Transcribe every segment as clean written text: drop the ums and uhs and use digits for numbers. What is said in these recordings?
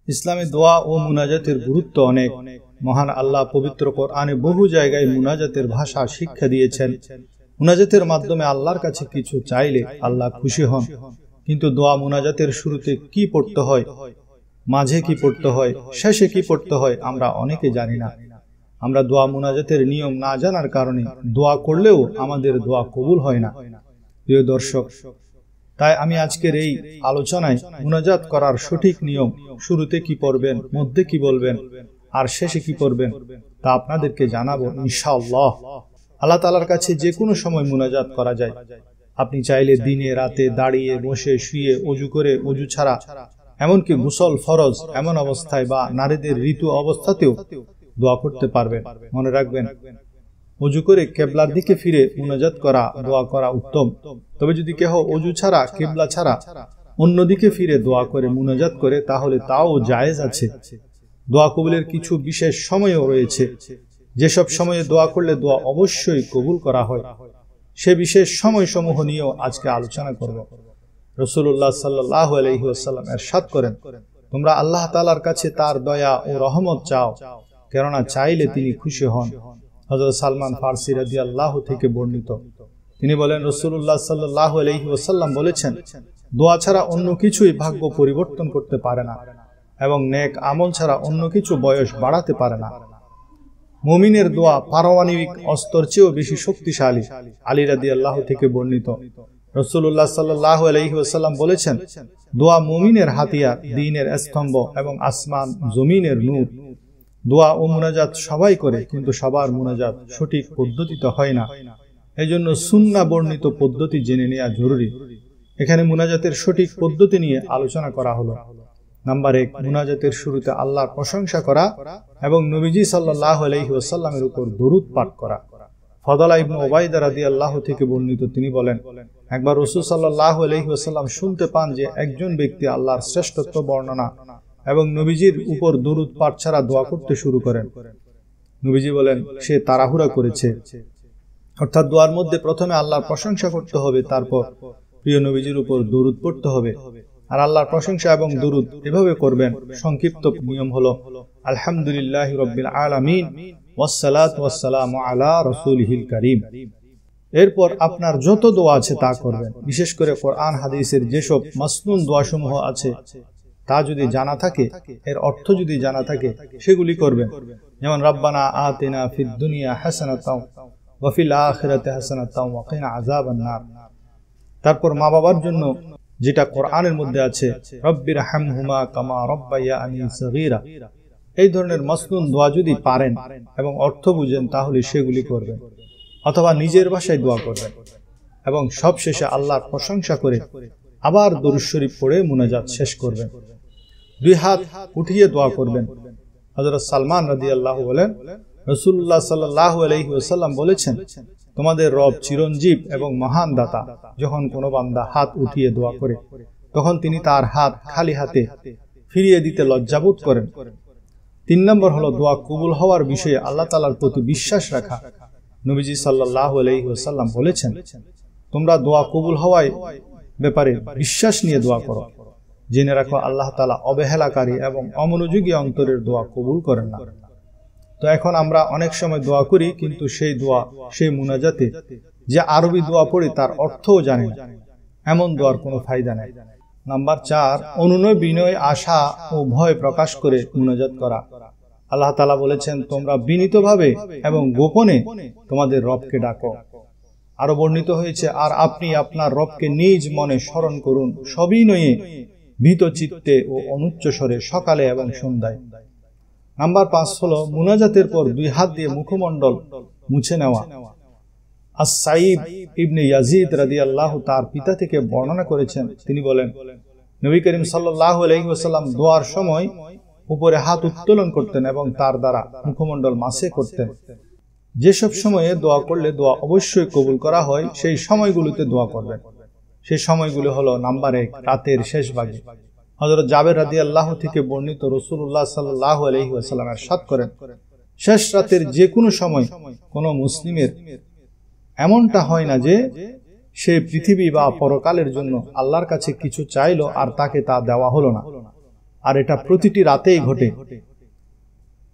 ইসলামে দোয়া ও মুনাজাতের গুরুত্ব অনেক। মহান আল্লাহ পবিত্র কোরআনে বহু জায়গায় মুনাজাতের ভাষা শিক্ষা দিয়েছেন। মুনাজাতের মাধ্যমে আল্লাহর কাছে কিছু চাইলে আল্লাহ খুশি হন। কিন্তু দোয়া মুনাজাতের শুরুতে কি পড়তে হয়, মাঝে কি পড়তে হয়, শেষে কি পড়তে হয় আমরা অনেকে জানি না। আমরা দোয়া মুনাজাতের নিয়ম না জানার কারণে দোয়া করলেও আমাদের দোয়া কবুল হয় না। প্রিয় দর্শক, তাই আমি আজকের এই আলোচনায় মুনাজাত করার সঠিক নিয়ম, শুরুতে কি পড়বেন, মধ্যে কি বলবেন আর শেষে কি পড়বেন তা আপনাদেরকে জানাবো ইনশাআল্লাহ। আল্লাহ তাআলার কাছে যে কোনো সময় মুনাজাত করা যায়। আপনি চাইলে দিনে রাতে, দাঁড়িয়ে বসে, শুয়ে, অজু করে, অজু ছাড়া, এমনকি গোসল ফরজ এমন অবস্থায় বা নারীদের ঋতু অবস্থাতেও দোয়া করতে পারবেন। মনে রাখবেন, অজু করে কিবলার দিকে ফিরে মুনাজাত করা, দোয়া করা উত্তম। তবে যদি কেহ অজু ছাড়া, কিবলা ছাড়া অন্যদিকে ফিরে দোয়া করে, মুনাজাত করে, তাহলে তাও জায়েজ আছে। দোয়া কবুলের কিছু বিশেষ সময়ও রয়েছে, যেসব সময়ে দোয়া করলে দোয়া অবশ্যই কবুল করা হয়। সে বিশেষ সময়সমূহ নিয়েও আজকে আলোচনা করব। রাসূলুল্লাহ সাল্লাল্লাহু আলাইহি ওয়াসাল্লাম ইরশাদ করেন, তোমরা আল্লাহ তাআলার কাছে তার দয়া ও রহমত চাও, কেননা চাইলে তিনি খুশি হন। হযরত সালমান ফারসি রাদিয়াল্লাহু থেকে বর্ণিত, তিনি বলেন, রাসূলুল্লাহ সাল্লাল্লাহু আলাইহি ওয়াসাল্লাম বলেছেন, দোয়া ছাড়া অন্য কিছুই ভাগ্য পরিবর্তন করতে পারে না এবং নেক আমল ছাড়া অন্য কিছু বয়স বাড়াতে পারে না। মুমিনের দোয়া পারমাণবিক অস্ত্রের চেয়েও বেশি শক্তিশালী। আলী রাদিয়াল্লাহু থেকে বর্ণিত, রাসূলুল্লাহ সাল্লাল্লাহু আলাইহি ওয়াসাল্লাম বলেছেন, দোয়া মুমিনের হাতিয়ার, দ্বীনের স্তম্ভ এবং আসমান জমিনের নূর। দোয়া ও মুনাজাত সবাই করে, কিন্তু সবার মুনাজাত সঠিক পদ্ধতিতে হয় না। এজন্য সুন্নাহ বর্ণিত পদ্ধতি জেনে নেওয়া জরুরি। এখানে মুনাজাতের সঠিক পদ্ধতি নিয়ে আলোচনা করা হলো। নাম্বার 1, মুনাজাতের শুরুতে আল্লাহর প্রশংসা করা এবং নবীজি সাল্লাল্লাহু আলাইহি ওয়াসাল্লামের উপর দরুদ পাঠ করা। ফদলা ইবনে উবাইদা রাদিয়াল্লাহু থেকে বর্ণিত, তিনি বলেন, একবার রাসূল সাল্লাল্লাহু আলাইহি ওয়াসাল্লাম শুনতে পান যে একজন ব্যক্তি আল্লাহর শ্রেষ্ঠত্ব বর্ণনা এবং নবীজির উপর দরুদ পাঠ ছাড়া দোয়া করতে শুরু করেন। নবীজি বলেন, সে তাড়াহুড়া করেছে। অর্থাৎ দোয়ার মধ্যে প্রথমে আল্লাহর প্রশংসা করতে হবে, তারপর প্রিয় নবীজির উপর দরুদ পড়তে হবে। আর আল্লাহর প্রশংসা এবং দরুদ এভাবে করবেন। সংক্ষিপ্ত নিয়ম হলো, আলহামদুলিল্লাহি রাব্বিল আলামিন ওয়াসসালাতু ওয়াসসালামু আলা রাসূলিহিল কারীম। এরপর আপনার যত দোয়া আছে তা করবেন। বিশেষ করে কোরআন হাদিসের যেসব মাসনুন দোয়াসমূহ আছে তা যদি জানা থাকে, এর অর্থ যদি জানা থাকে, সেগুলি করবেন। যেমন রাব্বানা আতিনা ফিদ দুনিয়া হাসানাতাও ওয়া ফিল আখিরাতি হাসানাতাও ওয়া কিনা আযাবান নার। তারপর মা বাবার জন্য যেটা কোরআনের মধ্যে আছে, রব্বির হামহুমা কামা রাব্বায়ানি সগীরা। এই ধরনের মাসনুন দোয়া যদি পারেন এবং অর্থ বুঝেন, তাহলে সেগুলি করবেন। অথবা নিজের ভাষায় দোয়া করবেন এবং সবশেষে আল্লাহর প্রশংসা করে আবার দরুদ শরীফ পড়ে মুনাজাত শেষ করবেন। 2 হাত উঠিয়ে দোয়া করবেন। হযরত সালমান রাদিয়াল্লাহু বলেন, রাসূলুল্লাহ সাল্লাল্লাহু আলাইহি ওয়াসাল্লাম বলেছেন, তোমাদের রব চিরঞ্জীব এবং মহান দাতা। যখন কোনো বান্দা হাত উঠিয়ে দোয়া করে, তখন তিনি তার হাত খালি হাতে ফিরিয়ে দিতে লজ্জাবোধ করেন। 3 নম্বর হলো দোয়া কবুল হওয়ার বিষয়ে আল্লাহ তাআলার প্রতি বিশ্বাস রাখা। নবীজি সাল্লাল্লাহু আলাইহি ওয়াসাল্লাম বলেছেন, তোমরা দোয়া কবুল হওয়ার ব্যাপারে বিশ্বাস নিয়ে দোয়া করো। জেনে রাখো, আল্লাহ তাআলা অবহেলাকারী এবং অমনোযোগী অন্তরের দোয়া কবুল করেন না। তো এখন আমরা অনেক সময় দোয়া করি, কিন্তু সেই দোয়া, সেই মুনাজাতে যে আরবি দোয়া পড়ি তার অর্থও জানি না। এমন দোয়ার কোনো ফায়দা নেই। নাম্বার 4, অনুনয় বিনয়, আশা ও ভয় প্রকাশ করে মুনাজাত করা। আল্লাহ তাআলা বলেছেন, তোমরা বিনীতভাবে এবং গোপনে তোমাদের রবকে ডাকো। আরো বর্ণিত হয়েছে, আর আপনি আপনার রবকে নিজ মনে স্মরণ করুন, সবিনয়ে, ভীত চিত্তে ও অনুচ্চ স্বরে, সকালে এবং সন্ধ্যায়। নাম্বার 5 হলো মুনাজাতের পর 2 হাত দিয়ে মুখমণ্ডল মুছে নেওয়া। আস-সাইব ইবনে ইয়াজিদ রাদিয়াল্লাহু তার পিতা থেকে বর্ণনা করেছেন, তিনি বলেন, নবী করিম সাল্লাল্লাহু আলাইহি ওয়াসাল্লাম দোয়ার সময় উপরে হাত উত্তোলন করতেন এবং তার দ্বারা মুখমণ্ডল মাসে করতেন। যেসব সময়ে দোয়া করলে দোয়া অবশ্যই কবুল করা হয়, সেই সময়গুলোতে দোয়া করবেন। সেই সময়গুলো হলো, নাম্বার 1, রাতের শেষ ভাগে। হযরত জাবের রাদিয়াল্লাহু থেকে বর্ণিত, রাসূলুল্লাহ সাল্লাল্লাহু আলাইহি ওয়াসাল্লাম ইরশাদ করেন, শেষ রাতের যে কোনো সময় কোনো মুসলিমের এমনটা হয় না যে সে পৃথিবী বা পরকালের জন্য আল্লাহর কাছে কিছু চাইলো আর তাকে তা দেওয়া হলো না। আর এটা প্রতিটি রাতেই ঘটে।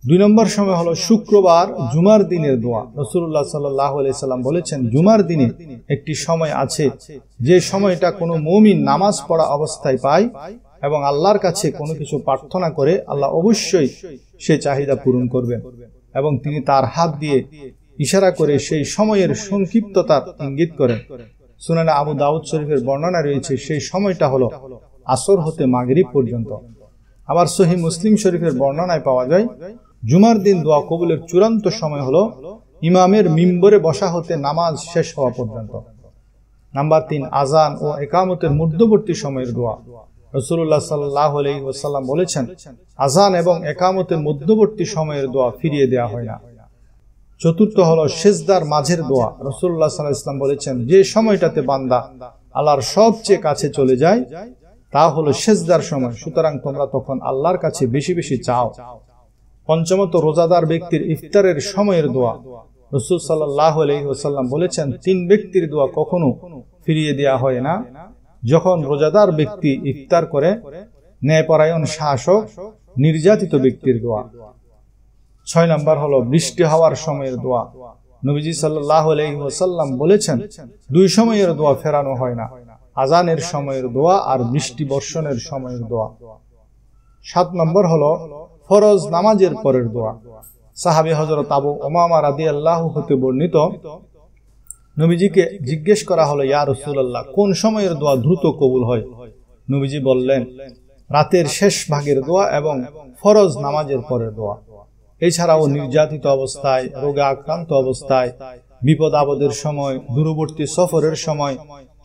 2 নম্বর সময় হলো শুক্রবার জুমার দিনের দোয়া। রাসূলুল্লাহ সাল্লাল্লাহু আলাইহি সাল্লাম বলেছেন, জুমার দিনে একটি সময় আছে যে সময়টা কোনো মুমিন নামাজ পড়া অবস্থায় পায় এবং আল্লাহর কাছে কোনো কিছু প্রার্থনা করে, আল্লাহ অবশ্যই সে চাহিদা পূরণ করবেন এবং তিনি তার হাত দিয়ে ইশারা করে সেই সময়ের সংক্ষিপ্ততার ইঙ্গিত করেন। সুনানে আবু দাউদ শরীফের বর্ণনা রয়েছে সেই সময়টা হলো আসর হতে মাগরিব পর্যন্ত। আবার সহিহ মুসলিম শরীফের বর্ণনায় পাওয়া যায়, জুমার দিন দোয়া কবুলের চূড়ান্ত সময় হলো ইমামের মিম্বরে বসা হতে নামাজ শেষ হওয়া পর্যন্ত। নাম্বার 3, আজান ও একামতের মধ্যবর্তী সময়ের দোয়া। রাসূলুল্লাহ সাল্লাল্লাহু আলাইহি ওয়াসাল্লাম বলেছেন, আজান এবং একামতের মধ্যবর্তী সময়ের দোয়া ফিরিয়ে দেওয়া হয় না। চতুর্থ হলো সিজদার মাঝের দোয়া। রাসূলুল্লাহ সাল্লাল্লাহু আলাইহি ওয়াসাল্লাম বলেছেন, যে সময়টাতে বান্দা আল্লাহর সবচেয়ে কাছে চলে যায় তা হলো সিজদার সময়, সুতরাং তোমরা তখন আল্লাহর কাছে বেশি বেশি চাও। পঞ্চমত, রোজাদার ব্যক্তির ইফতারের সময়ের দোয়া। রাসূল সাল্লাল্লাহু আলাইহি ওয়াসাল্লাম বলেছেন, 3 ব্যক্তির দোয়া কখনো ফিরিয়ে দেওয়া হয় না। যখন রোজাদার ব্যক্তি ইফতার করে, ন্যায়পরায়ণ শাসক নির্যাতিত ব্যক্তির দোয়া। 6 নম্বর হলো বৃষ্টি হওয়ার সময়ের দোয়া। নবীজি সাল্লাল্লাহু আলাইহি ওয়াসাল্লাম বলেছেন, 2 সময়ের দোয়া ফেরানো হয় না, আজানের সময়ের দোয়া আর বৃষ্টি বর্ষণের সময়ের দোয়া। 7 নম্বর হলো ফরজ নামাজের পরের দোয়া। সাহাবী হযরত আবু উমামা রাদিয়াল্লাহু হতে বর্ণিত, নবীজিকে জিজ্ঞেস করা হলো, ইয়া রাসূলুল্লাহ, কোন সময়ের দোয়া দ্রুত কবুল হয়? নবীজি বললেন, রাতের শেষ ভাগের দোয়া এবং ফরজ নামাজের পরের দোয়া। এছাড়াও নির্যাতিত অবস্থায়, রোগে আক্রান্ত অবস্থায়, বিপদ আপদের সময়, দূরবর্তী সফরের সময়,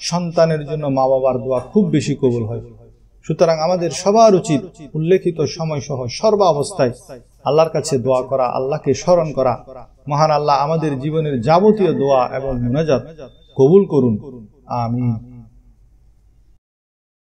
সন্তানের জন্য মা বাবার দোয়া খুব বেশি কবুল হয়। সুতরাং আমাদের সবার উচিত উল্লেখিত সময় সহ সর্বা অবস্থায় আল্লাহর কাছে দোয়া করা, আল্লাহকে স্মরণ করা। মহান আল্লাহ আমাদের জীবনের যাবতীয় দোয়া এবং মুনাজাত কবুল করুন। আমিন।